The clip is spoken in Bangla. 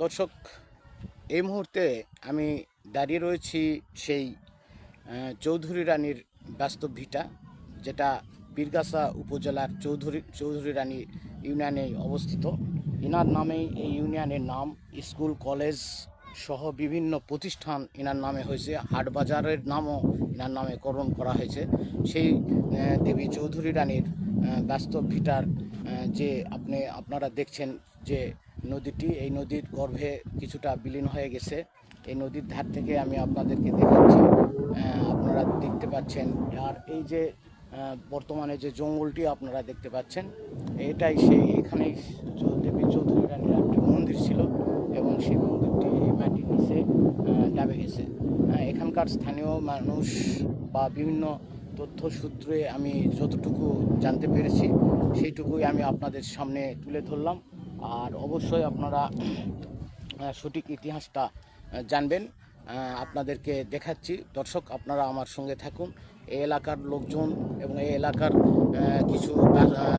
দর্শক, এই মুহূর্তে আমি দাঁড়িয়ে রয়েছি সেই চৌধুরী রানীর বাস্তব ভিটা, যেটা পীরগাছা উপজেলার চৌধুরী রানী ইউনিয়নে অবস্থিত। ইনার নামেই এই ইউনিয়নের নাম। স্কুল কলেজ সহ বিভিন্ন প্রতিষ্ঠান ইনার নামে হয়েছে। হাটবাজারের নামও ইনার নামে করণ করা হয়েছে। সেই দেবী চৌধুরী রানীর বাস্তব ভিটার যে আপনারা দেখছেন যে নদীটি, এই নদীর গর্ভে কিছুটা বিলীন হয়ে গেছে। এই নদীর ধার থেকে আমি আপনাদেরকে দেখাচ্ছি, আপনারা দেখতে পাচ্ছেন। আর এই যে বর্তমানে যে জঙ্গলটি আপনারা দেখতে পাচ্ছেন, এটাই এখানেই দেবী চৌধুরী রানীর একটি মন্দির ছিল এবং সেই মন্দিরটি এই মাটির নিচে দাবে গেছে। এখানকার স্থানীয় মানুষ বা বিভিন্ন তথ্য সূত্রে আমি যতটুকু জানতে পেরেছি সেইটুকুই আমি আপনাদের সামনে তুলে ধরলাম। আর অবশ্যই আপনারা সঠিক ইতিহাসটা জানবেন। আপনাদেরকে দেখাচ্ছি। দর্শক, আপনারা আমার সঙ্গে থাকুন। এই এলাকার লোকজন এবং এই এলাকার কিছু